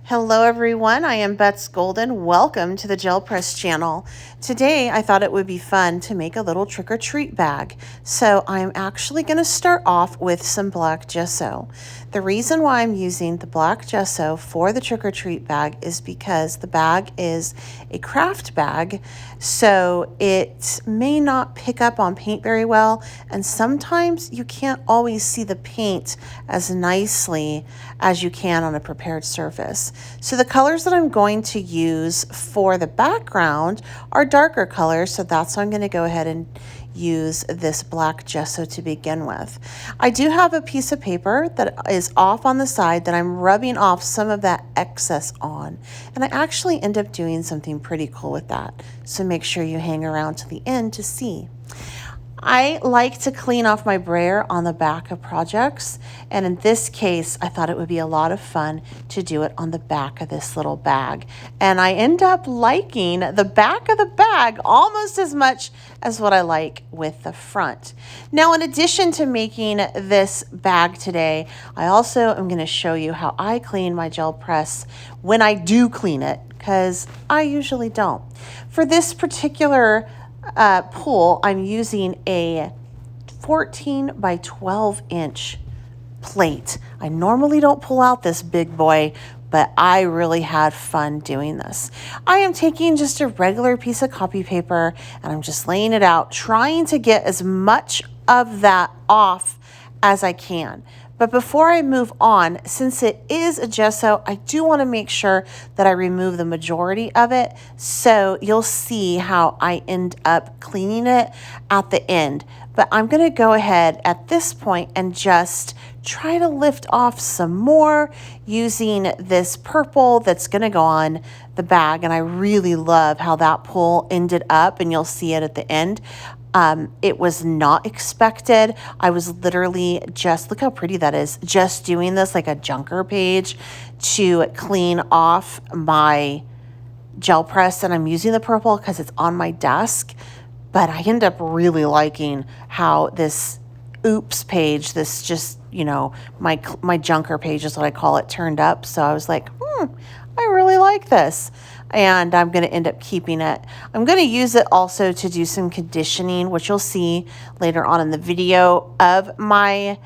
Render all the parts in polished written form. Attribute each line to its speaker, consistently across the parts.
Speaker 1: Hello everyone, I am Betz Golden. Welcome to the Gel Press channel. Today I thought it would be fun to make a little trick-or-treat bag. So I'm actually going to start off with some black gesso. The reason why I'm using the black gesso for the trick-or-treat bag is because the bag is a craft bag, so it may not pick up on paint very well, and sometimes you can't always see the paint as nicely as you can on a prepared surface. So the colors that I'm going to use for the background are darker colors, so that's why I'm going to go ahead and use this black gesso to begin with. I do have a piece of paper that is off on the side that I'm rubbing off some of that excess on, and I actually end up doing something pretty cool with that, so make sure you hang around to the end to see. I like to clean off my brayer on the back of projects, and in this case I thought it would be a lot of fun to do it on the back of this little bag, and I end up liking the back of the bag almost as much as what I like with the front. Now, in addition to making this bag today, I also am going to show you how I clean my gel press when I do clean it, because I usually don't. For this particular pull, I'm using a 14 by 12 inch plate. I normally don't pull out this big boy, but I really had fun doing this. I am taking just a regular piece of copy paper and I'm just laying it out, trying to get as much of that off as I can. But before I move on, since it is a gesso, I do want to make sure that I remove the majority of it. So you'll see how I end up cleaning it at the end. But I'm going to go ahead at this point and just try to lift off some more using this purple that's going to go on the bag. And I really love how that pull ended up, and you'll see it at the end. It was not expected. I was literally just, look how pretty that is, just doing this like a junker page to clean off my gel press, and I'm using the purple because it's on my desk, but I end up really liking how this oops page, this just, you know, my junker page is what I call it, turned up. So I was like, I really like this. And I'm going to end up keeping it. I'm going to use it also to do some conditioning, which you'll see later on in the video, of my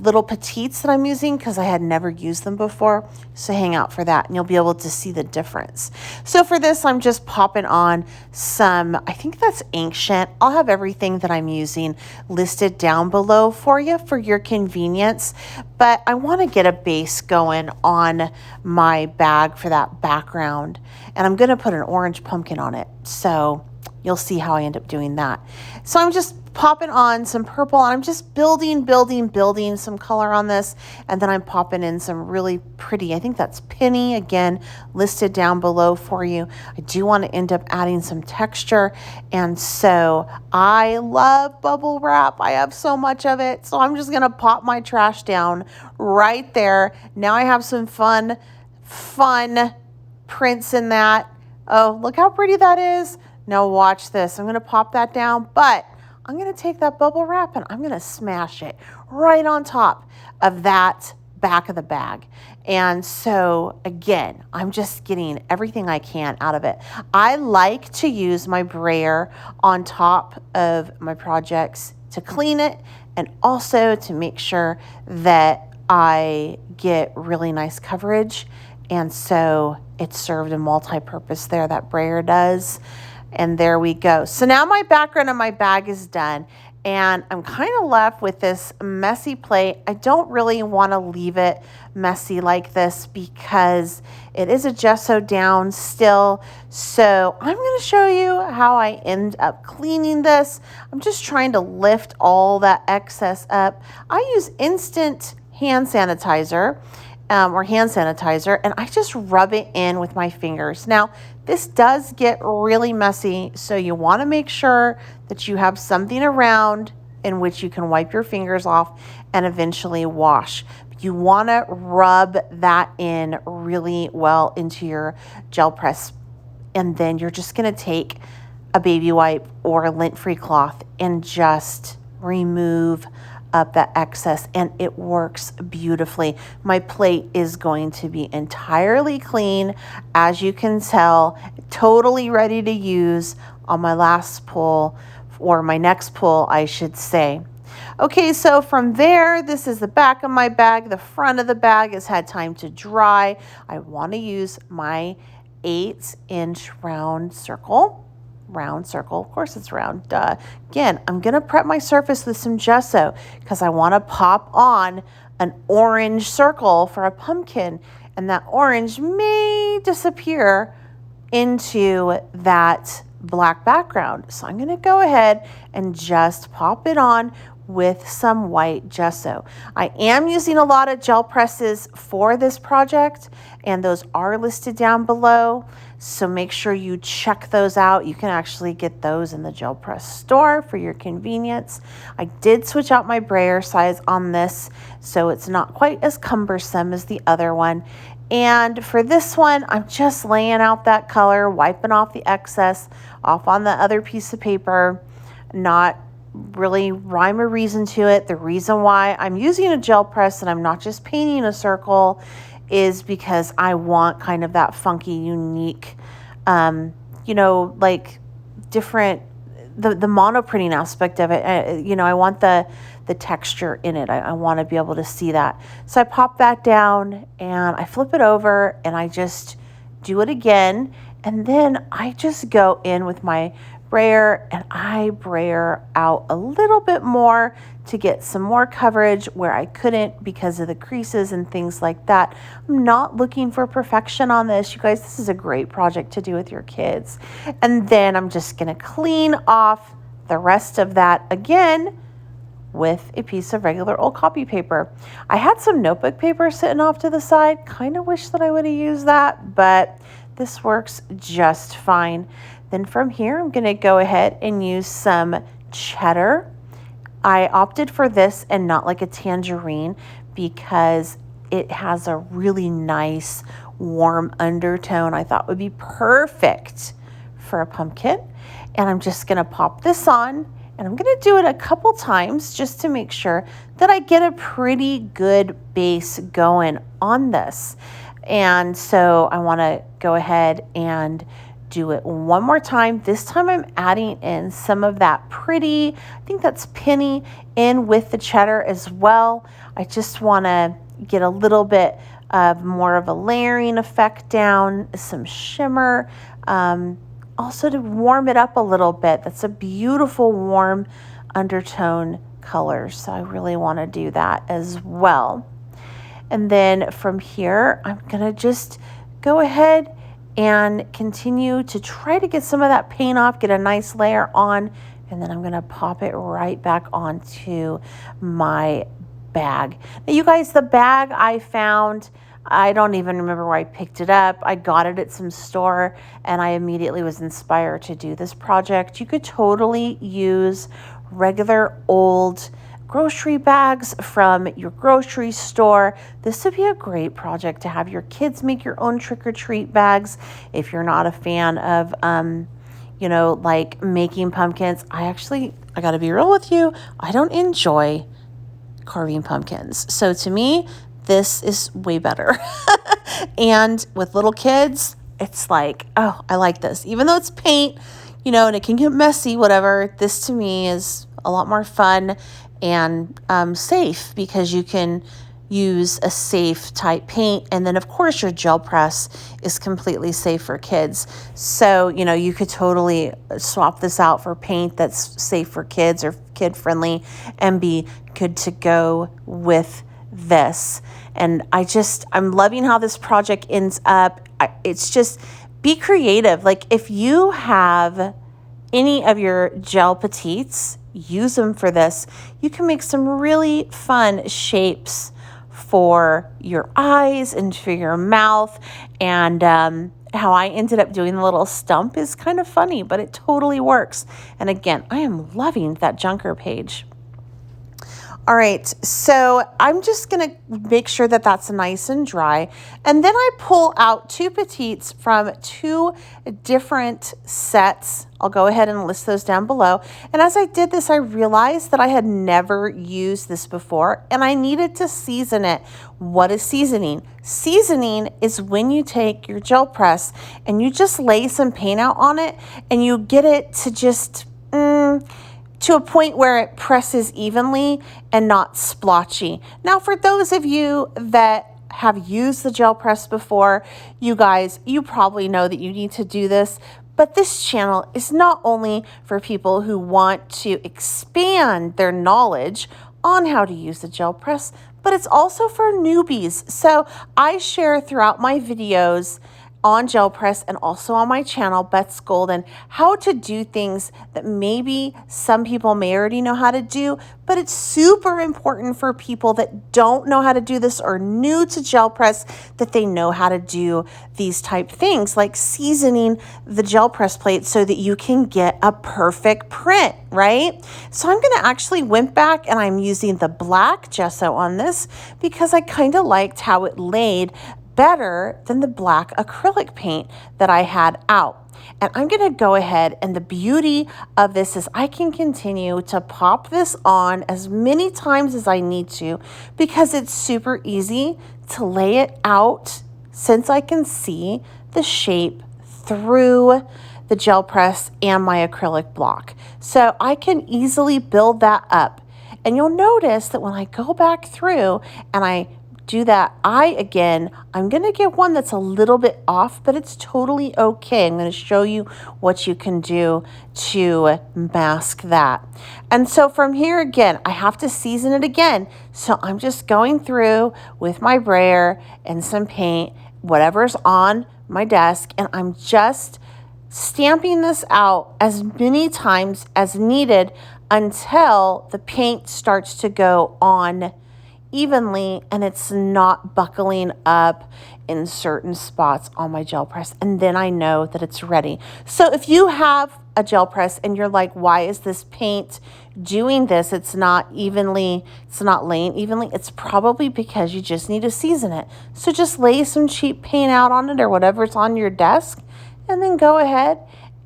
Speaker 1: little petites that I'm using, because I had never used them before. So hang out for that and you'll be able to see the difference. So for this, I'm just popping on some, I think that's Ancient. I'll have everything that I'm using listed down below for you for your convenience. But I want to get a base going on my bag for that background. And I'm going to put an orange pumpkin on it. So you'll see how I end up doing that. So I'm just popping on some purple, and I'm just building some color on this, and then I'm popping in some really pretty, I think that's Penny, again listed down below for you. I do want to end up adding some texture, and so I love bubble wrap. I have so much of it, so I'm just gonna pop my trash down right there. Now I have some fun prints in that. Oh, look how pretty that is. Now watch this. I'm gonna pop that down, but I'm going to take that bubble wrap and I'm going to smash it right on top of that back of the bag. And so again, I'm just getting everything I can out of it. I like to use my brayer on top of my projects to clean it, and also to make sure that I get really nice coverage. And so it served a multi-purpose there, that brayer does. And there we go. So now my background on my bag is done, and I'm kind of left with this messy plate. I don't really want to leave it messy like this because it is a gesso down still. So I'm going to show you how I end up cleaning this. I'm just trying to lift all that excess up. I use instant hand sanitizer. And I just rub it in with my fingers. Now, this does get really messy, so you want to make sure that you have something around in which you can wipe your fingers off and eventually wash. You want to rub that in really well into your gel press and then you're just going to take a baby wipe or a lint-free cloth and just remove up that excess, and it works beautifully. My plate is going to be entirely clean, as you can tell, totally ready to use on my last pull, or my next pull, I should say. Okay, so from there, this is the back of my bag. The front of the bag has had time to dry. I want to use my 8-inch round circle. Of course it's round, duh. Again, I'm gonna prep my surface with some gesso because I want to pop on an orange circle for a pumpkin, and that orange may disappear into that black background. So I'm gonna go ahead and just pop it on with some white gesso. I am using a lot of gel presses for this project, and those are listed down below. So make sure you check those out. You can actually get those in the gel press store for your convenience. I did switch out my brayer size on this, so it's not quite as cumbersome as the other one. And for this one, I'm just laying out that color, wiping off the excess off on the other piece of paper, not really rhyme or reason to it. The reason why I'm using a gel press and I'm not just painting a circle is because I want kind of that funky, unique, like different, the monoprinting aspect of it. I want the texture in it. I want to be able to see that. So I pop that down and I flip it over and I just do it again. And then I just go in with my brayer and I brayer out a little bit more to get some more coverage where I couldn't because of the creases and things like that. I'm not looking for perfection on this. You guys, this is a great project to do with your kids. And then I'm just going to clean off the rest of that again with a piece of regular old copy paper. I had some notebook paper sitting off to the side. Kind of wish that I would have used that, but this works just fine. Then from here, I'm going to go ahead and use some cheddar. I opted for this and not like a tangerine because it has a really nice warm undertone I thought would be perfect for a pumpkin. And I'm just going to pop this on, and I'm going to do it a couple times just to make sure that I get a pretty good base going on this. And so I want to go ahead and do it one more time. This time I'm adding in some of that pretty, I think that's penny, in with the cheddar as well. I just want to get a little bit of more of a layering effect down, some shimmer, also to warm it up a little bit. That's a beautiful warm undertone color, so I really want to do that as well. And then from here, I'm gonna just go ahead and continue to try to get some of that paint off, get a nice layer on, and then I'm gonna pop it right back onto my bag. Now you guys, the bag I found, I don't even remember where I picked it up. I got it at some store and I immediately was inspired to do this project. You could totally use regular old grocery bags from your grocery store. This would be a great project to have your kids make your own trick-or-treat bags. If you're not a fan of, like making pumpkins, I gotta be real with you, I don't enjoy carving pumpkins. So to me, this is way better. And with little kids, it's like, oh, I like this. Even though it's paint, and it can get messy, whatever, this to me is a lot more fun and safe because you can use a safe type paint. And then of course your gel press is completely safe for kids. So, you could totally swap this out for paint that's safe for kids or kid friendly and be good to go with this. And I'm loving how this project ends up. It's just, be creative. Like if you have any of your gel petites, use them for this. You can make some really fun shapes for your eyes and for your mouth. And how I ended up doing the little stump is kind of funny, but it totally works. And again, I am loving that Junker page. All right, so I'm just gonna make sure that that's nice and dry. And then I pull out two petites from two different sets. I'll go ahead and list those down below. And as I did this, I realized that I had never used this before and I needed to season it. What is seasoning? Seasoning is when you take your gel press and you just lay some paint out on it and you get it to just, to a point where it presses evenly and not splotchy. Now, for those of you that have used the gel press before, you guys, you probably know that you need to do this, but this channel is not only for people who want to expand their knowledge on how to use the gel press, but it's also for newbies. So I share throughout my videos on gel press and also on my channel, Betz Golden, how to do things that maybe some people may already know how to do, but it's super important for people that don't know how to do this or new to gel press that they know how to do these type things like seasoning the gel press plate so that you can get a perfect print, right? So I'm gonna actually went back and I'm using the black gesso on this because I kind of liked how it laid better than the black acrylic paint that I had out. And I'm gonna go ahead, and the beauty of this is I can continue to pop this on as many times as I need to because it's super easy to lay it out since I can see the shape through the gel press and my acrylic block. So I can easily build that up. And you'll notice that when I go back through and I do that, I'm gonna get one that's a little bit off, but it's totally okay. I'm gonna show you what you can do to mask that. And so from here again, I have to season it again. So I'm just going through with my brayer and some paint, whatever's on my desk, and I'm just stamping this out as many times as needed until the paint starts to go on evenly and it's not buckling up in certain spots on my gel press, and then I know that it's ready. So if you have a gel press and you're like, why is this paint doing this? It's not laying evenly. It's probably because you just need to season it. So just lay some cheap paint out on it or whatever's on your desk, and then go ahead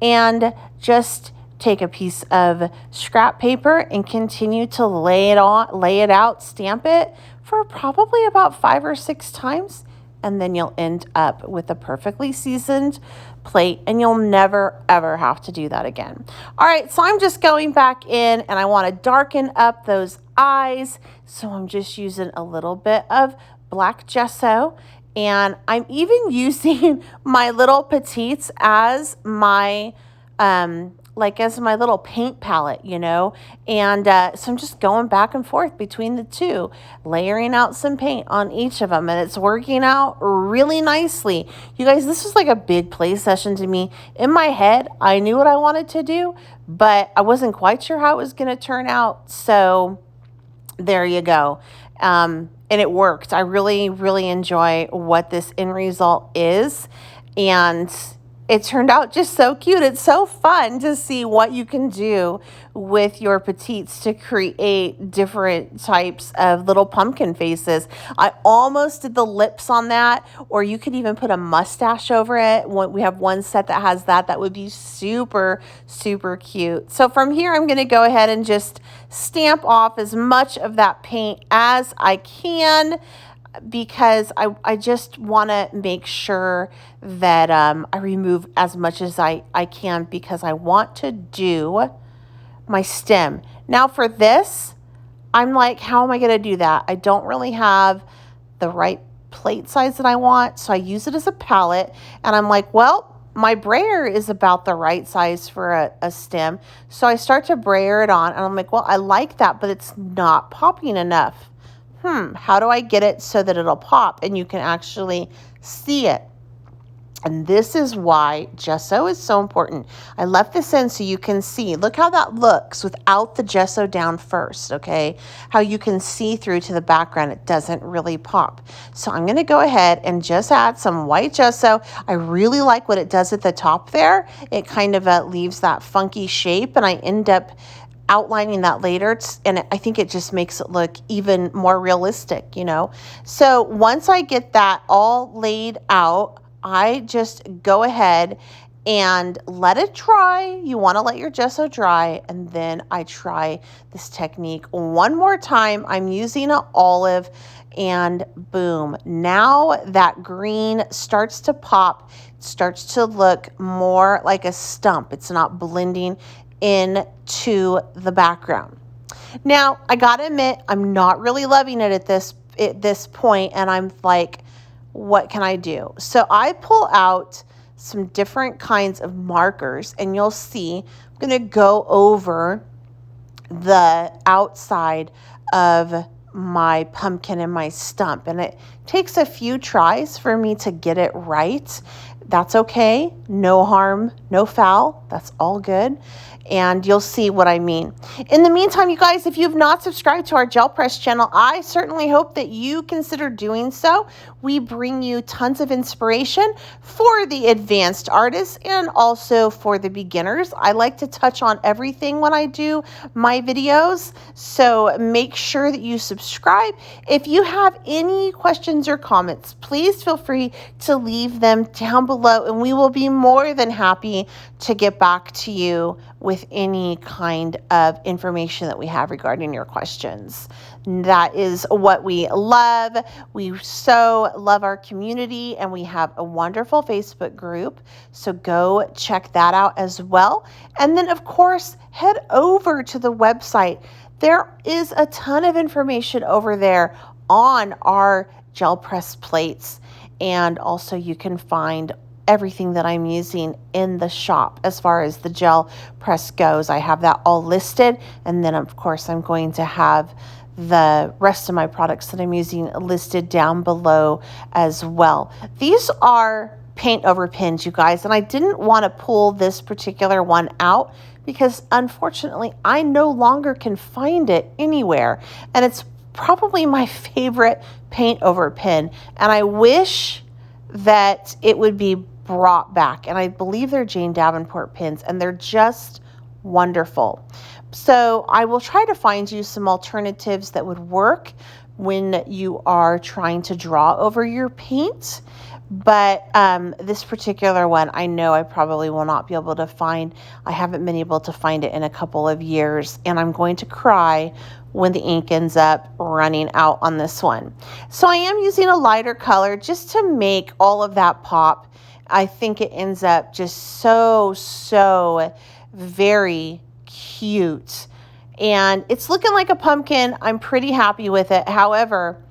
Speaker 1: and just take a piece of scrap paper and continue to lay it out, stamp it for probably about 5 or 6 times. And then you'll end up with a perfectly seasoned plate and you'll never, ever have to do that again. All right, so I'm just going back in and I want to darken up those eyes. So I'm just using a little bit of black gesso, and I'm even using my little petites as my as my little paint palette, you know, and so I'm just going back and forth between the two, layering out some paint on each of them, and it's working out really nicely. You guys, this was like a big play session to me. In my head, I knew what I wanted to do, but I wasn't quite sure how it was going to turn out, so there you go. And it worked. I really, really enjoy what this end result is, and it turned out just so cute. It's so fun to see what you can do with your petites to create different types of little pumpkin faces. I almost did the lips on that, or you could even put a mustache over it. We have one set that has that. That would be super, super cute. So from here, I'm going to go ahead and just stamp off as much of that paint as I can, because I just want to make sure that I remove as much as I can, because I want to do my stem. Now for this, I'm like, how am I going to do that? I don't really have the right plate size that I want, so I use it as a palette, and I'm like, well, my brayer is about the right size for a stem, so I start to brayer it on, and I'm like, well, I like that, but it's not popping enough. How do I get it so that it'll pop and you can actually see it? And this is why gesso is so important. I left this in so you can see. Look how that looks without the gesso down first, okay? How you can see through to the background. It doesn't really pop. So I'm going to go ahead and just add some white gesso. I really like what it does at the top there. It kind of leaves that funky shape, and I end up outlining that later, and I think it just makes it look even more realistic, you know. So once I get that all laid out, I just go ahead and let it dry. You want to let your gesso dry, and then I try this technique one more time. I'm using an olive, and boom, now that green starts to pop, starts to look more like a stump. It's not blending into the background. Now, I gotta admit, I'm not really loving it at this point, and I'm like, what can I do? So I pull out some different kinds of markers, and you'll see I'm going to go over the outside of my pumpkin and my stump, and it takes a few tries for me to get it right. That's okay. No harm, no foul. That's all good. And you'll see what I mean. In the meantime, you guys, if you have not subscribed to our Gel Press channel, I certainly hope that you consider doing so. We bring you tons of inspiration for the advanced artists and also for the beginners. I like to touch on everything when I do my videos, so make sure that you subscribe. If you have any questions or comments, please feel free to leave them down below, and we will be more than happy to get back to you with any kind of information that we have regarding your questions. That is what we love. We so love our community, and we have a wonderful Facebook group, so go check that out as well. And then, of course, head over to the website. There is a ton of information over there on our gel press plates, and also you can find everything that I'm using in the shop as far as the gel press goes. I have that all listed, and then of course I'm going to have the rest of my products that I'm using listed down below as well. These are paint over pins, you guys, and I didn't want to pull this particular one out because unfortunately I no longer can find it anywhere, and it's probably my favorite paint over pin, and I wish that it would be brought back. And I believe they're Jane Davenport pins, and they're just wonderful. So I will try to find you some alternatives that would work when you are trying to draw over your paint. But this particular one, I know I probably will not be able to find. I haven't been able to find it in a couple of years, and I'm going to cry when the ink ends up running out on this one. So I am using a lighter color just to make all of that pop. I think it ends up just so very cute. And it's looking like a pumpkin. I'm pretty happy with it. However,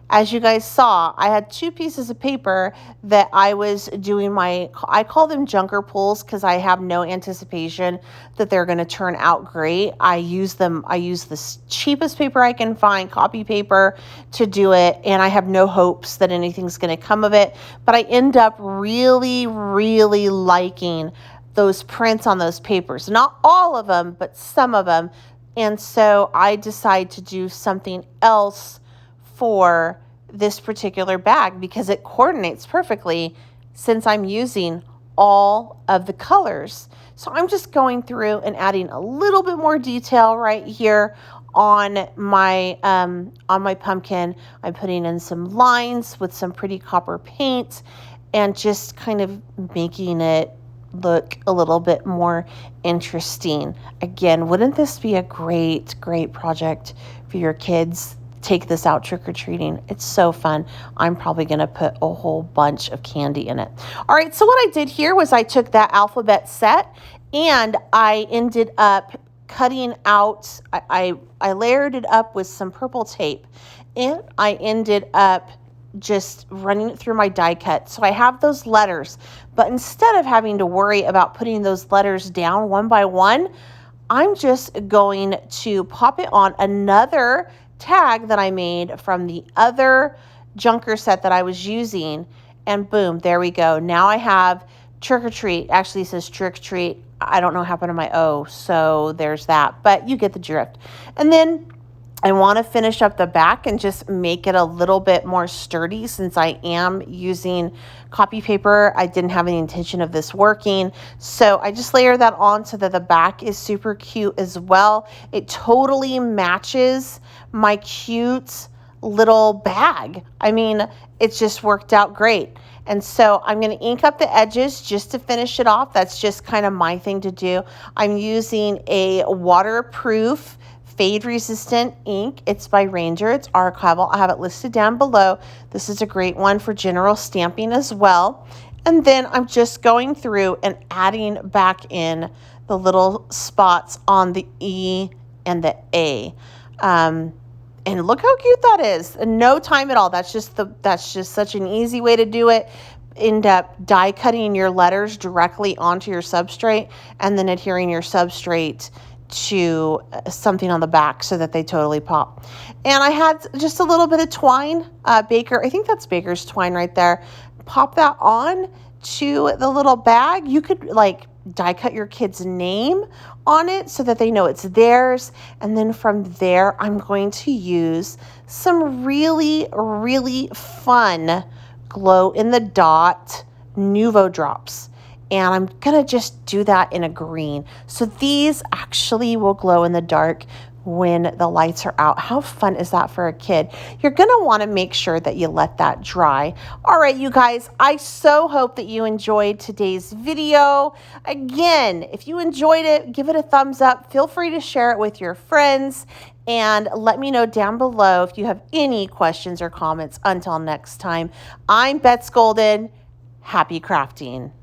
Speaker 1: as you guys saw, I had two pieces of paper that I was doing I call them junker pulls because I have no anticipation that they're going to turn out great. I use the cheapest paper I can find, copy paper, to do it, and I have no hopes that anything's going to come of it. But I end up really liking those prints on those papers. Not all of them, but some of them. And so I decide to do something else for this particular bag because it coordinates perfectly since I'm using all of the colors. So I'm just going through and adding a little bit more detail right here on my pumpkin. I'm putting in some lines with some pretty copper paint and just kind of making it look a little bit more interesting. Again, wouldn't this be a great project for your kids? Take this out trick-or-treating. It's so fun. I'm probably going to put a whole bunch of candy in it. All right, so what I did here was I took that alphabet set and I ended up cutting out, I layered it up with some purple tape, and I ended up just running it through my die cut. So I have those letters, but instead of having to worry about putting those letters down one by one, I'm just going to pop it on another tag that I made from the other junker set that I was using, and boom, there we go. Now I have trick or treat. Actually, it says trick or treat. I don't know what happened to my O, so there's that, but you get the drift. And then I want to finish up the back and just make it a little bit more sturdy since I am using copy paper. I didn't have any intention of this working. So I just layer that on so that the back is super cute as well. It totally matches my cute little bag. I mean, it's just worked out great. And so I'm going to ink up the edges just to finish it off. That's just kind of my thing to do. I'm using a waterproof fade resistant ink. It's by Ranger. It's archival. I have it listed down below. This is a great one for general stamping as well. And then I'm just going through and adding back in the little spots on the E and the A. And look how cute that is. No time at all. That's just such an easy way to do it. End up die cutting your letters directly onto your substrate and then adhering your substrate to something on the back so that they totally pop. And I had just a little bit of twine, Baker, I think that's Baker's twine right there. Pop that on to the little bag. You could like die cut your kid's name on it so that they know it's theirs. And then from there, I'm going to use some really, really fun glow in the dot Nuvo drops. And I'm going to just do that in a green. So these actually will glow in the dark when the lights are out. How fun is that for a kid? You're going to want to make sure that you let that dry. All right, you guys, I so hope that you enjoyed today's video. Again, if you enjoyed it, give it a thumbs up. Feel free to share it with your friends. And let me know down below if you have any questions or comments. Until next time, I'm Betz Golden. Happy crafting.